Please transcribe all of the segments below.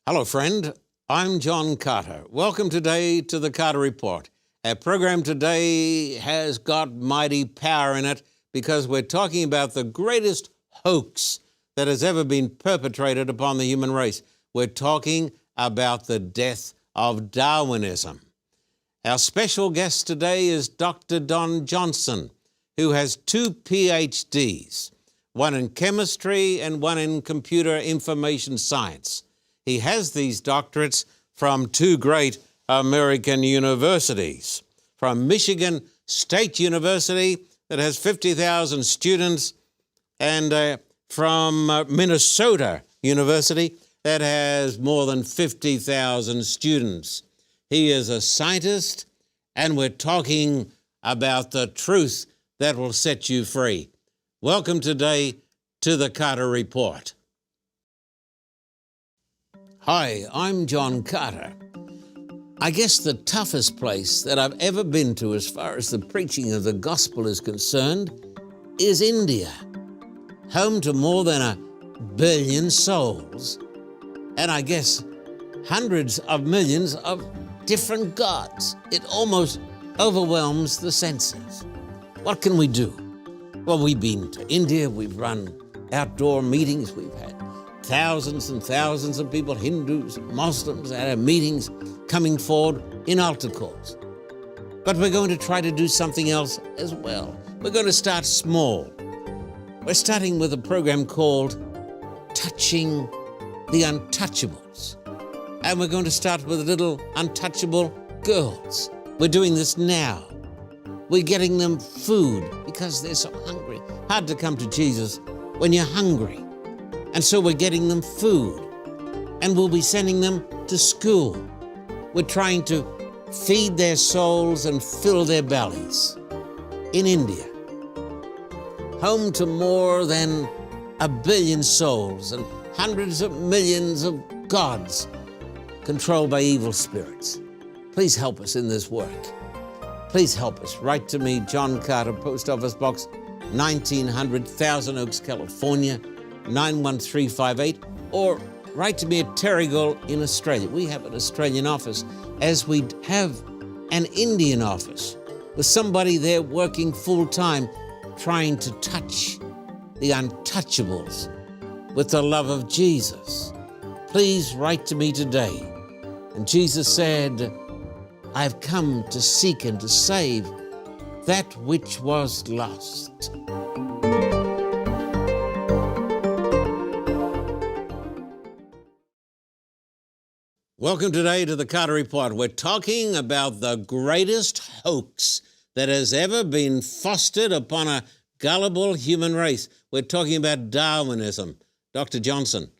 Hello, friend. I'm John Carter. Welcome today to the Carter Report. Our program today has got mighty power in it because we're talking about the greatest hoax that has ever been perpetrated upon the human race. We're talking about the death of Darwinism. Our special guest today is Dr. Don Johnson, who has 2 PhDs, one in chemistry and one in computer information science. He has these doctorates from 2 great American universities, from Michigan State University that has 50,000 students, and from Minnesota University that has more than 50,000 students. He is a scientist, and we're talking about the truth that will set you free. Welcome today to the Carter Report. Hi, I'm John Carter. I guess the toughest place that I've ever been to as far as the preaching of the gospel is concerned is India, home to more than 1 billion souls, and I guess hundreds of millions of different gods. It almost overwhelms the senses. What can we do? Well, we've been to India, we've run outdoor meetings, we've had thousands and thousands of people, Hindus, Muslims, at our meetings coming forward in altar calls. But we're going to try to do something else as well. We're going to start small. We're starting with a program called Touching the Untouchables. And we're going to start with little untouchable girls. We're doing this now. We're getting them food because they're so hungry. Hard to come to Jesus when you're hungry. And so we're getting them food, and we'll be sending them to school. We're trying to feed their souls and fill their bellies. In India, home to more than 1 billion souls and hundreds of millions of gods controlled by evil spirits. Please help us in this work. Please help us. Write to me, John Carter, Post Office Box 1900, Thousand Oaks, California, 91358, or write to me at Terrigal in Australia. We have an Australian office, as we have an Indian office, with somebody there working full-time, trying to touch the untouchables with the love of Jesus. Please write to me today. And Jesus said, I've come to seek and to save that which was lost. Welcome today to the Carter Report. We're talking about the greatest hoax that has ever been fostered upon a gullible human race. We're talking about Darwinism. Dr. Johnson,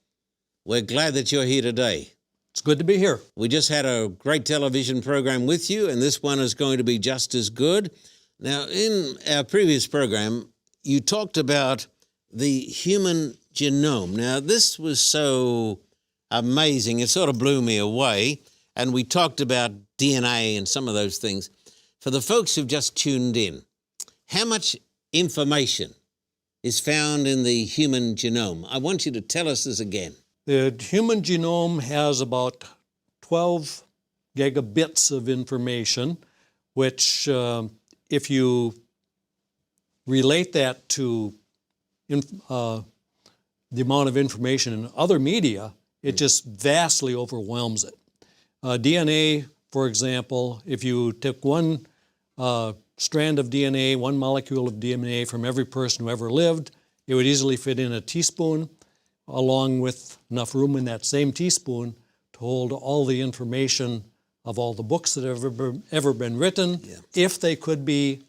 we're glad that you're here today. It's good to be here. We just had a great television program with you, and this one is going to be just as good. Now, in our previous program, you talked about the human genome. Now, this was so amazing. It sort of blew me away. And we talked about DNA and some of those things. For the folks who've just tuned in, how much information is found in the human genome? I want you to tell us this again. The human genome has about 12 gigabits of information, which if you relate that to the amount of information in other media, it just vastly overwhelms it. DNA, for example, if you took one strand of DNA, one molecule of DNA from every person who ever lived, it would easily fit in a teaspoon, along with enough room in that same teaspoon to hold all the information of all the books that have ever been written, if they could be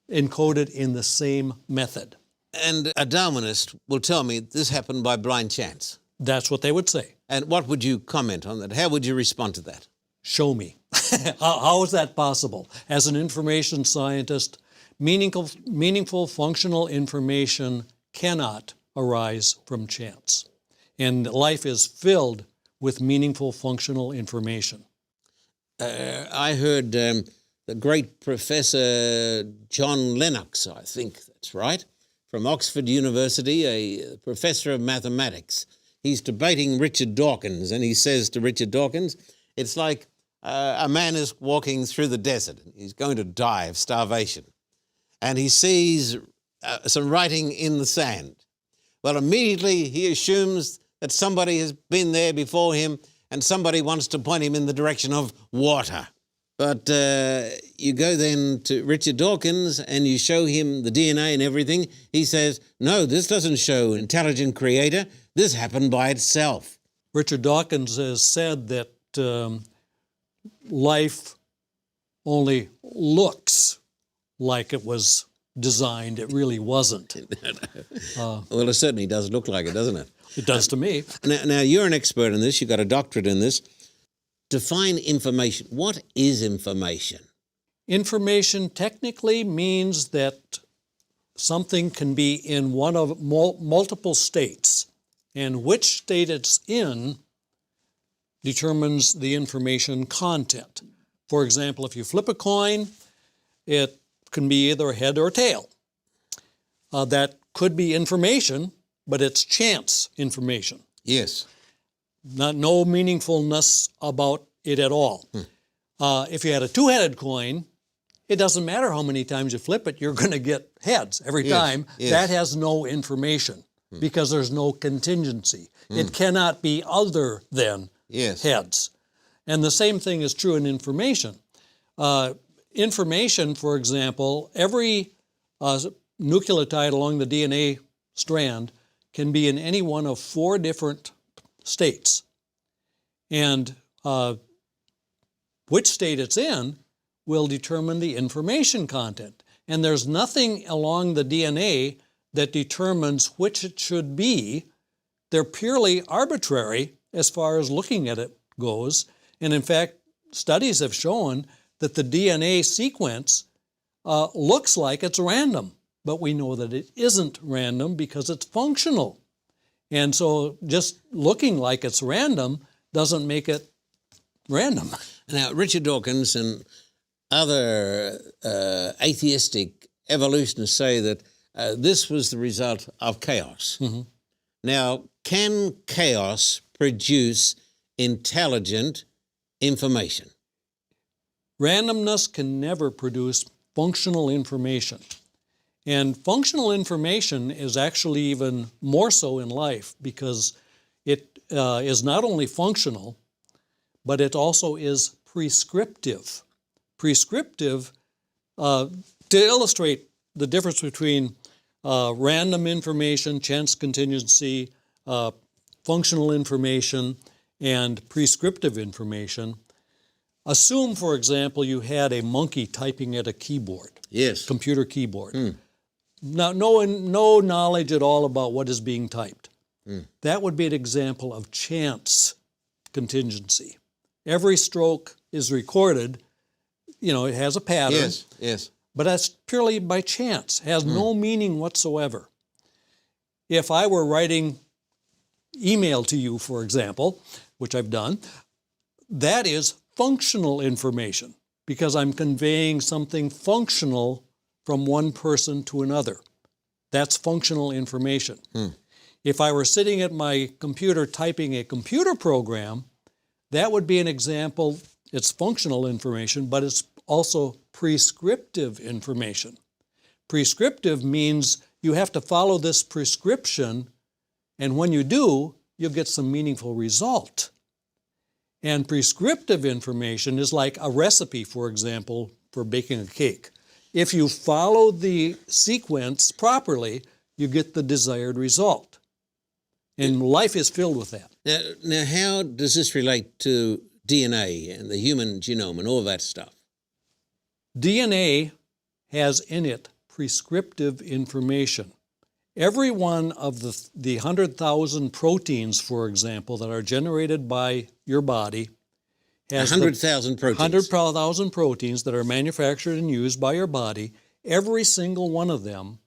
encoded in the same method. And a Darwinist will tell me this happened by blind chance. That's what they would say. And what would you comment on that? How would you respond to that? Show me. How is that possible? As an information scientist, meaningful functional information cannot arise from chance. And life is filled with meaningful functional information. I heard the great Professor John Lennox, I think that's right, from Oxford University, a professor of mathematics. he's debating Richard Dawkins, and he says to Richard Dawkins, it's like a man is walking through the desert. He's going to die of starvation. And he sees some writing in the sand. Well, immediately he assumes that somebody has been there before him and somebody wants to point him in the direction of water. But you go then to Richard Dawkins and you show him the DNA and everything. He says, no, this doesn't show intelligent creator. This happened by itself. Richard Dawkins has said that life only looks like it was designed. It really wasn't. Well, it certainly does look like it, doesn't it? It does to me. Now, you're an expert in this. You've got a doctorate in this. Define information. What is information? Information technically means that something can be in one of multiple states, and which state it's in determines the information content. For example, if you flip a coin, it can be either head or tail. That could be information, but it's chance information. Yes. No meaningfulness about it at all. If you had a two-headed coin, it doesn't matter how many times you flip it, you're going to get heads every time. Yes. That has no information because there's no contingency. It cannot be other than heads. And the same thing is true in information. Information, for example, every nucleotide along the DNA strand can be in any one of 4 different states. And which state it's in will determine the information content. And there's nothing along the DNA that determines which it should be. They're purely arbitrary as far as looking at it goes. And in fact, studies have shown that the DNA sequence looks like it's random, but we know that it isn't random because it's functional. And so just looking like it's random doesn't make it random. Now, Richard Dawkins and other atheistic evolutionists say that this was the result of chaos. Now, can chaos produce intelligent information? Randomness can never produce functional information. And functional information is actually even more so in life because it is not only functional, but it also is prescriptive. Prescriptive, to illustrate the difference between random information, chance contingency, functional information, and prescriptive information. Assume, for example, you had a monkey typing at a keyboard. Yes. Computer keyboard. Now, no knowledge at all about what is being typed. That would be an example of chance contingency. Every stroke is recorded. You know, it has a pattern. Yes, yes. But that's purely by chance. It has no meaning whatsoever. If I were writing email to you, for example, which I've done, that is functional information because I'm conveying something functional from one person to another. That's functional information. If I were sitting at my computer typing a computer program, that would be an example. It's functional information, but it's also prescriptive information. Prescriptive means you have to follow this prescription, and when you do, you'll get some meaningful result. And prescriptive information is like a recipe, for example, for baking a cake. If you follow the sequence properly, you get the desired result. And life is filled with that. Now, how does this relate to DNA and the human genome and all that stuff? DNA has in it prescriptive information. Every one of the 100,000 proteins, for example, that are generated by your body has 100,000 proteins. 100,000 proteins that are manufactured and used by your body. Every single one of them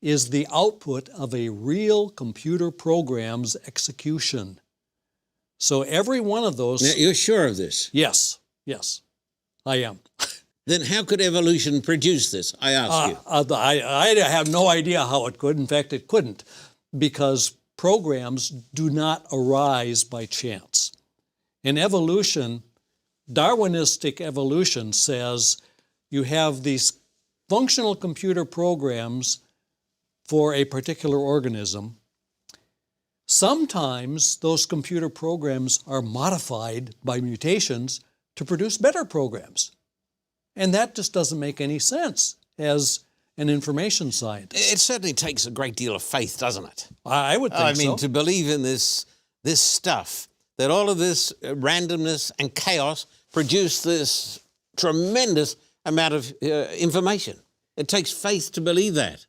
is the output of a real computer program's execution. So every one of those... Now, you're sure of this? Yes, I am. Then how could evolution produce this, I ask you? I have no idea how it could. In fact, it couldn't, because programs do not arise by chance. In evolution, Darwinistic evolution says you have these functional computer programs for a particular organism. Sometimes those computer programs are modified by mutations to produce better programs. And that just doesn't make any sense as an information scientist. It certainly takes a great deal of faith, doesn't it? I would think so. To believe in this stuff, that all of this randomness and chaos produce this tremendous amount of information. It takes faith to believe that.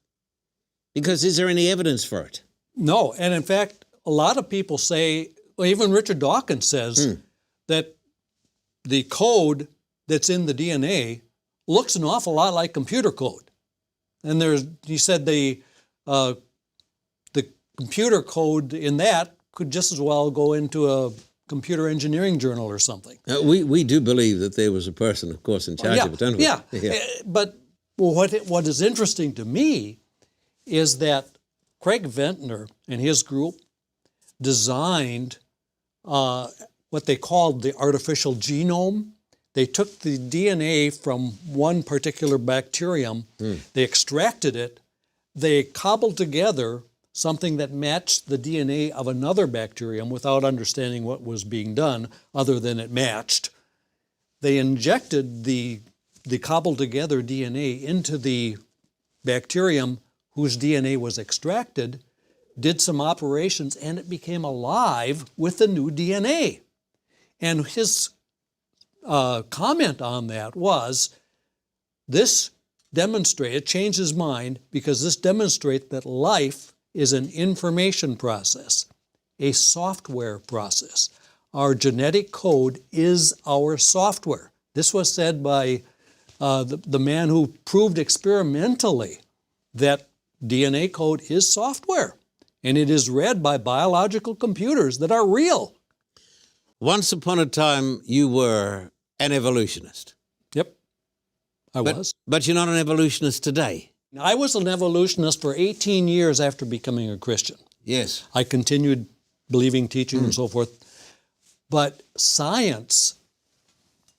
Because is there any evidence for it? No, and in fact, a lot of people say, well, even Richard Dawkins says that the code that's in the DNA looks an awful lot like computer code. And he said the computer code in that could just as well go into a computer engineering journal or something. We do believe that there was a person, of course, in charge of it, don't we? Yeah. But what is interesting to me is that Craig Ventnor and his group designed what they called the artificial genome. They took the DNA from one particular bacterium, they extracted it, they cobbled together something that matched the DNA of another bacterium without understanding what was being done other than it matched. They injected the cobbled together DNA into the bacterium whose DNA was extracted, did some operations, and it became alive with the new DNA. And his comment on that was, this demonstrated, changed his mind, because this demonstrates that life is an information process, a software process. Our genetic code is our software. This was said by the man who proved experimentally that DNA code is software, and it is read by biological computers that are real. Once upon a time, you were an evolutionist. Yep, I was. But you're not an evolutionist today. I was an evolutionist for 18 years after becoming a Christian. Yes. I continued believing, teaching, and so forth. But science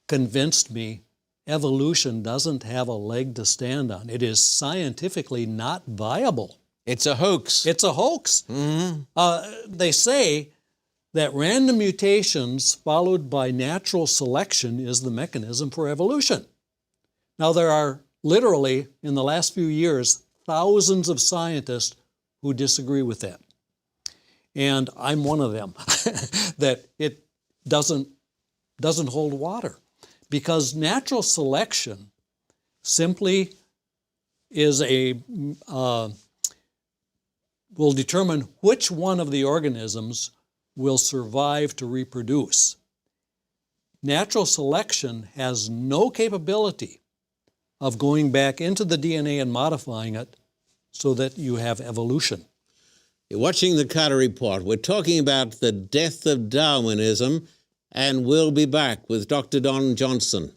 convinced me evolution doesn't have a leg to stand on. It is scientifically not viable. It's a hoax. It's a hoax. They say that random mutations followed by natural selection is the mechanism for evolution. Now, there are literally, in the last few years, thousands of scientists who disagree with that. And I'm one of them, that it doesn't hold water. Because natural selection simply is will determine which one of the organisms will survive to reproduce. Natural selection has no capability of going back into the DNA and modifying it so that you have evolution. You're watching the Carter Report. We're talking about the death of Darwinism, and we'll be back with Dr. Don Johnson.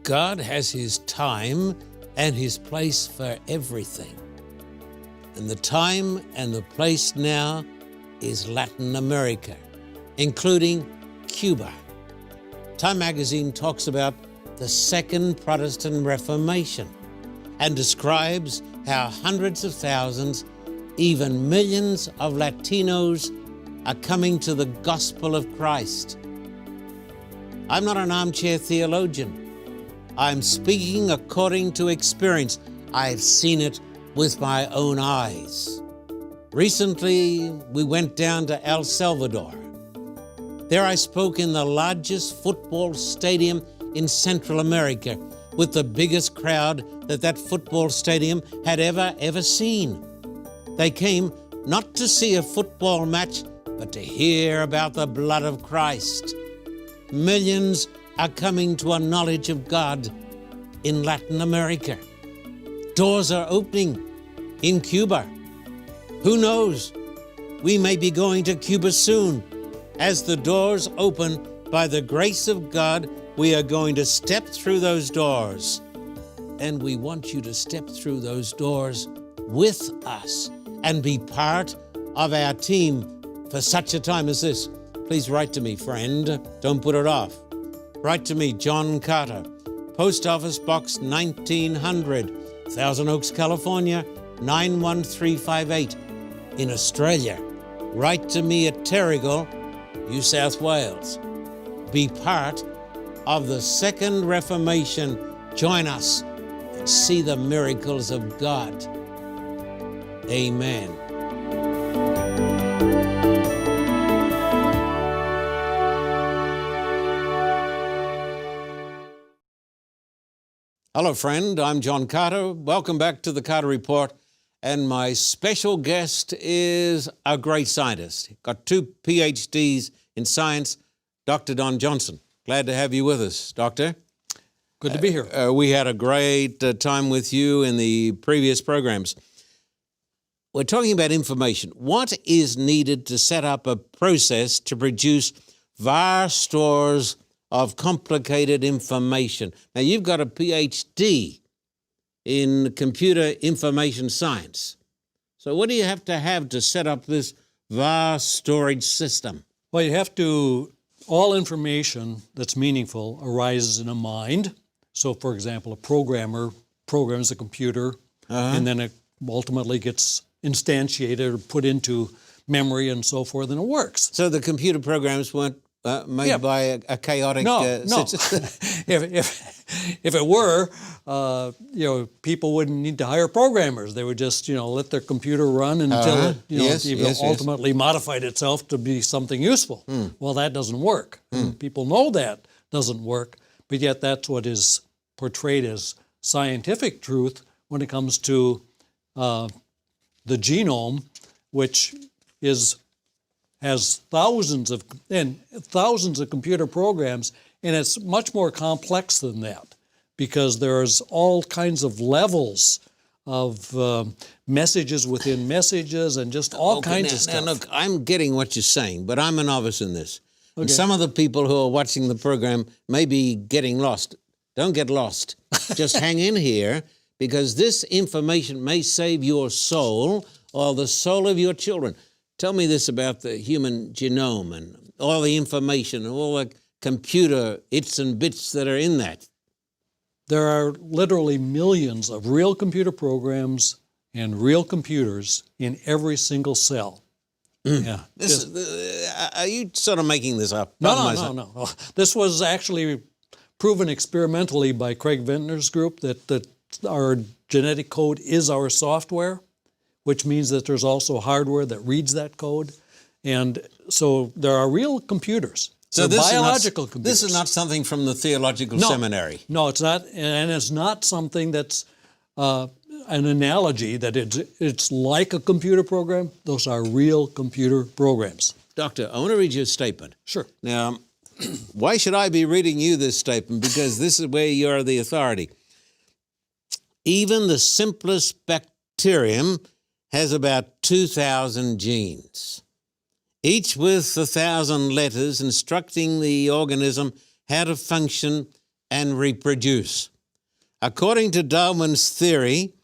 God has his time and his place for everything. And the time and the place now is Latin America, including Cuba. Time magazine talks about the Second Protestant Reformation and describes how hundreds of thousands, even millions of Latinos are coming to the gospel of Christ. I'm not an armchair theologian. I'm speaking according to experience. I've seen it with my own eyes. Recently, we went down to El Salvador. There I spoke in the largest football stadium in Central America, with the biggest crowd that football stadium had ever seen. They came not to see a football match, but to hear about the blood of Christ. Millions are coming to a knowledge of God in Latin America. Doors are opening in Cuba. Who knows? We may be going to Cuba soon. As the doors open, by the grace of God, we are going to step through those doors. And we want you to step through those doors with us and be part of our team for such a time as this, please write to me, friend. Don't put it off. Write to me, John Carter, Post Office Box 1900, Thousand Oaks, California, 91358. In Australia, write to me at Terrigal, New South Wales. Be part of the Second Reformation. Join us and see the miracles of God. Amen. Hello, friend. I'm John Carter. Welcome back to the Carter Report. And my special guest is a great scientist. Got 2 PhDs in science, Dr. Don Johnson. Glad to have you with us, Doctor. Good to be here. We had a great time with you in the previous programs. We're talking about information. What is needed to set up a process to produce vast stores of complicated information? Now, you've got a PhD in computer information science. So what do you have to set up this vast storage system? Well, all information that's meaningful arises in a mind. So, for example, a programmer programs a computer, and then it ultimately gets instantiated or put into memory and so forth, and it works. So the computer programs weren't made by a chaotic system? If it were, people wouldn't need to hire programmers. They would just, let their computer run until it ultimately modified itself to be something useful. Well, that doesn't work. People know that doesn't work, but yet that's what is portrayed as scientific truth when it comes to the genome, which has thousands of computer programs, and it's much more complex than that because there's all kinds of levels of messages within messages and just all kinds of stuff. Now, look, I'm getting what you're saying, but I'm a novice in this. Okay. And some of the people who are watching the program may be getting lost. Don't get lost. Just hang in here, because this information may save your soul or the soul of your children. Tell me this about the human genome and all the information and all the computer its and bits that are in that. There are literally millions of real computer programs and real computers in every single cell. Yeah. Are you sort of making this up? No. This was actually proven experimentally by Craig Ventnor's group that our genetic code is our software, which means that there's also hardware that reads that code. And so there are real computers. So biological computers. This is not something from the theological seminary. No, it's not. And it's not something that's an analogy that it's like a computer program. Those are real computer programs. Doctor, I want to read you a statement. Sure. Now, why should I be reading you this statement? Because this is where you're the authority. Even the simplest bacterium has about 2,000 genes, each with 1,000 letters instructing the organism how to function and reproduce. According to Darwin's theory,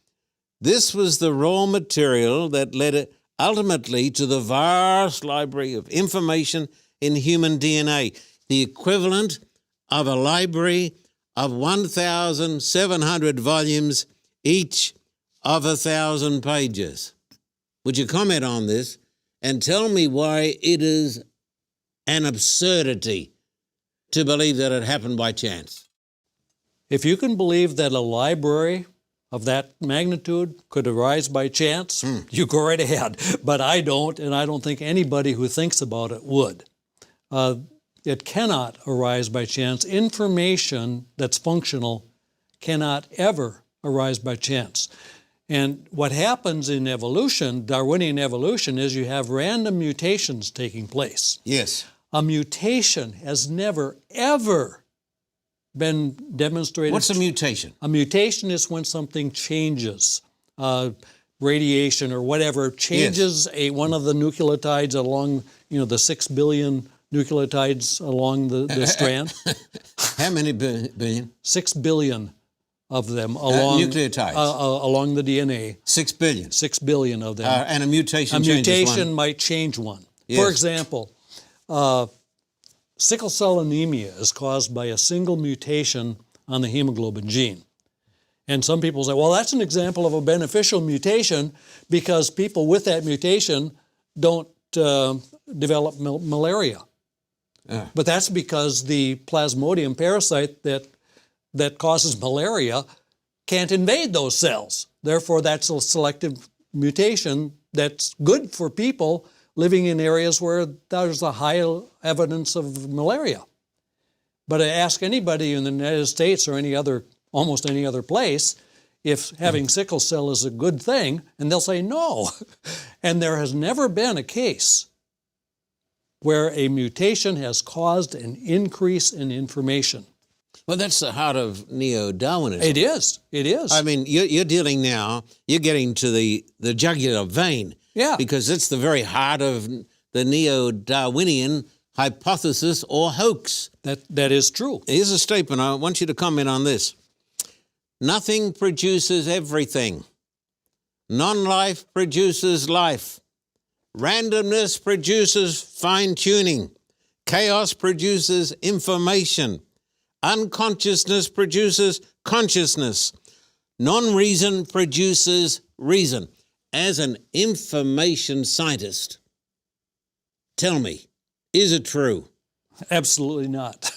this was the raw material that led ultimately to the vast library of information in human DNA, the equivalent of a library of 1,700 volumes, each of 1,000 pages. Would you comment on this and tell me why it is an absurdity to believe that it happened by chance? If you can believe that a library of that magnitude could arise by chance, you go right ahead. But I don't, and I don't think anybody who thinks about it would. It cannot arise by chance. Information that's functional cannot ever arise by chance. And what happens in evolution, Darwinian evolution, is you have random mutations taking place. Yes. A mutation has never, ever been demonstrated. What's a mutation? A mutation is when something changes. Radiation or whatever changes one of the nucleotides along, the 6 billion nucleotides along the strand. How many billion? 6 billion of them along nucleotides along the DNA. 6 billion. 6 billion of them. And a mutation. A changes mutation one. might change one. Yes. For example, sickle cell anemia is caused by a single mutation on the hemoglobin gene. And some people say, well, that's an example of a beneficial mutation because people with that mutation don't develop malaria. But that's because the Plasmodium parasite that causes malaria can't invade those cells. Therefore, that's a selective mutation that's good for people living in areas where there's a high evidence of malaria. But I ask anybody in the United States or almost any other place if having sickle cell is a good thing, and they'll say no. And there has never been a case where a mutation has caused an increase in information. Well, that's the heart of neo-Darwinism. It is. It is. I mean, you're dealing now, you're getting to the jugular vein. Yeah. Because it's the very heart of the neo-Darwinian hypothesis or hoax. That is true. Here's a statement. I want you to comment on this. Nothing produces everything. Non-life produces life. Randomness produces fine-tuning. Chaos produces information. Unconsciousness produces consciousness. Non-reason produces reason. As an information scientist, tell me, is it true? Absolutely not.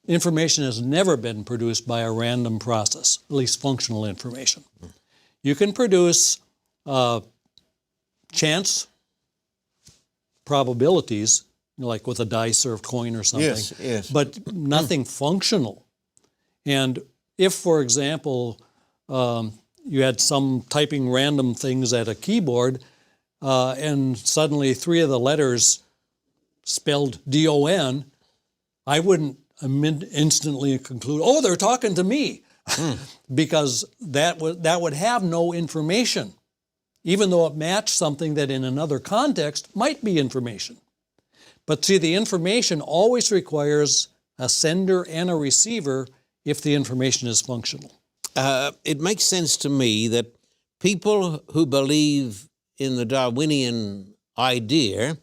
Information has never been produced by a random process, at least functional information. You can produce chance probabilities, like with a dice or a coin or something, yes. But nothing functional. And if, for example, you had some typing random things at a keyboard, and suddenly 3 of the letters spelled D-O-N, I wouldn't instantly conclude, oh, they're talking to me, because that would have no information, even though it matched something that in another context might be information. But see, the information always requires a sender and a receiver if the information is functional. It makes sense to me that people who believe in the Darwinian idea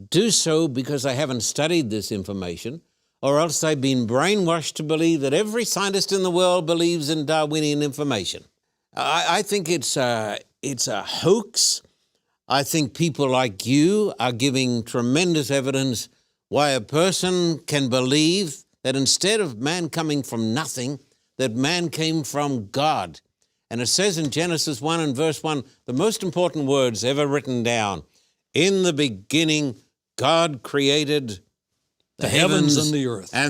do so because they haven't studied this information, or else they've been brainwashed to believe that every scientist in the world believes in Darwinian information. I think it's a hoax. I think people like you are giving tremendous evidence why a person can believe that instead of man coming from nothing, that man came from God. And it says in Genesis 1 and verse 1, the most important words ever written down, in the beginning God created the heavens and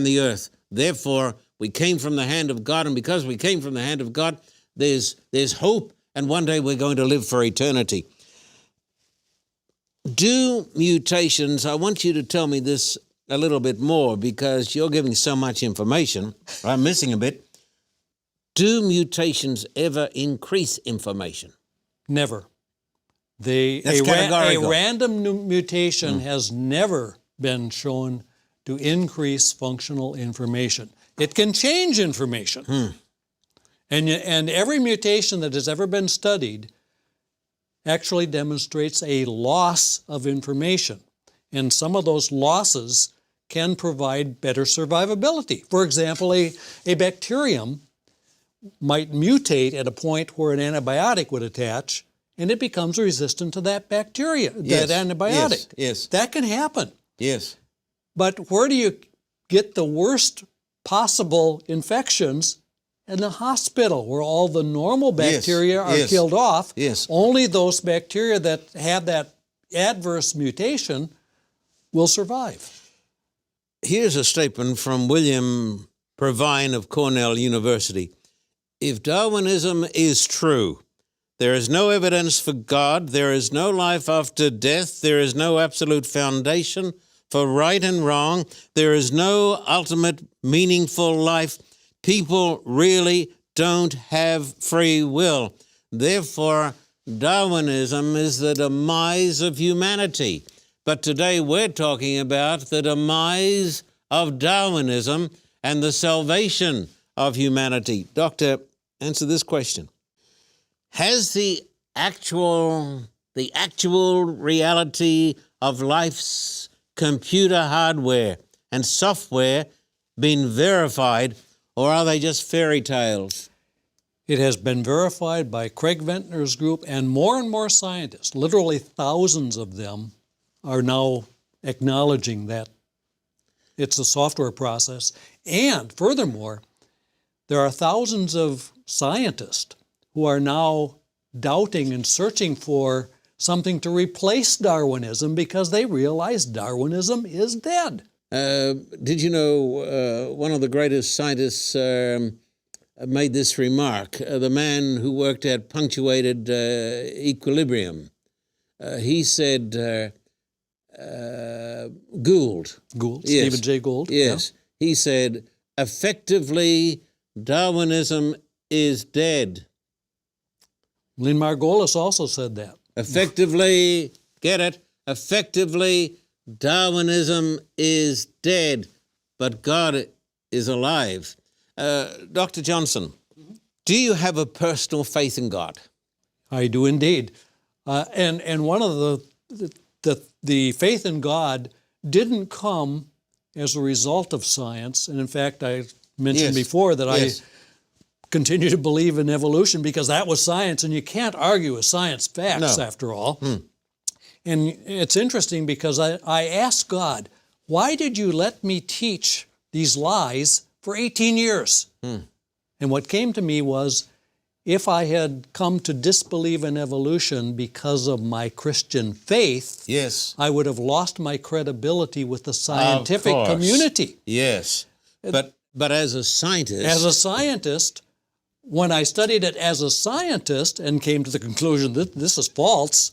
the earth. Therefore, we came from the hand of God, and because we came from the hand of God, there's hope, and one day we're going to live for eternity. Do mutations, I want you to tell me this a little bit more because you're giving so much information, I'm missing a bit. Do mutations ever increase information? Never. That's a categorical. random mutation has never been shown to increase functional information. It can change information. And every mutation that has ever been studied actually demonstrates a loss of information. And some of those losses can provide better survivability. For example, a bacterium might mutate at a point where an antibiotic would attach, and it becomes resistant to that bacteria, that antibiotic. Yes. That can happen. Yes. But where do you get the worst possible infections? In the hospital, where all the normal bacteria are killed off. Yes. Only those bacteria that have that adverse mutation will survive. Here's a statement from William Provine of Cornell University. If Darwinism is true, there is no evidence for God, there is no life after death, there is no absolute foundation for right and wrong, there is no ultimate meaningful life, people really don't have free will. Therefore, Darwinism is the demise of humanity. But today we're talking about the demise of Darwinism and the salvation of humanity. Doctor, answer this question. Has the actual reality of life's computer hardware and software been verified, or are they just fairy tales? It has been verified by Craig Ventnor's group, and more scientists, literally thousands of them, are now acknowledging that it's a software process. And furthermore, there are thousands of scientists who are now doubting and searching for something to replace Darwinism because they realize Darwinism is dead. Did you know one of the greatest scientists made this remark? The man who worked at punctuated equilibrium. He said, Gould. Gould, Yes. Stephen Jay Gould. Yes. Yeah. He said, effectively, Darwinism is dead. Lynn Margolis also said that. Effectively, get it? Effectively, Darwinism is dead, but God is alive. Dr. Johnson, do you have a personal faith in God? I do indeed. And one of the faith in God didn't come as a result of science. And in fact, I mentioned before that I continue to believe in evolution because that was science, and you can't argue with science facts after all. And it's interesting because I asked God, why did you let me teach these lies for 18 years? And what came to me was, if I had come to disbelieve in evolution because of my Christian faith, I would have lost my credibility with the scientific community. Yes. But as a scientist, when I studied it as a scientist and came to the conclusion that this is false,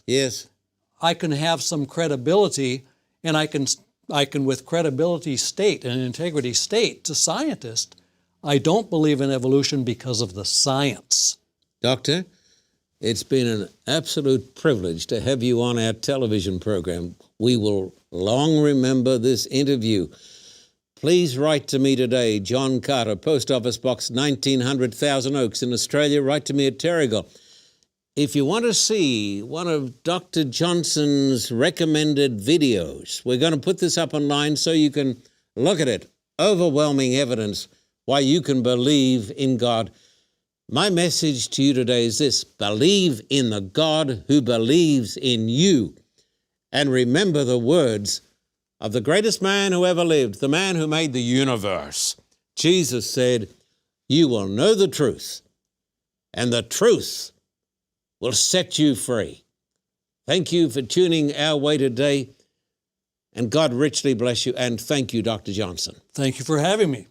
I can have some credibility, and I can with credibility state and integrity state to scientists, I don't believe in evolution because of the science. Doctor, it's been an absolute privilege to have you on our television program. We will long remember this interview. Please write to me today, John Carter, Post Office Box 1900, Thousand Oaks in Australia. Write to me at Terrigal. If you want to see one of Dr. Johnson's recommended videos, we're going to put this up online so you can look at it. Overwhelming evidence why you can believe in God. My message to you today is this: believe in the God who believes in you. And remember the words of the greatest man who ever lived, the man who made the universe. Jesus said, you will know the truth, and the truth will set you free. Thank you for tuning our way today, and God richly bless you, and thank you, Dr. Johnson. Thank you for having me.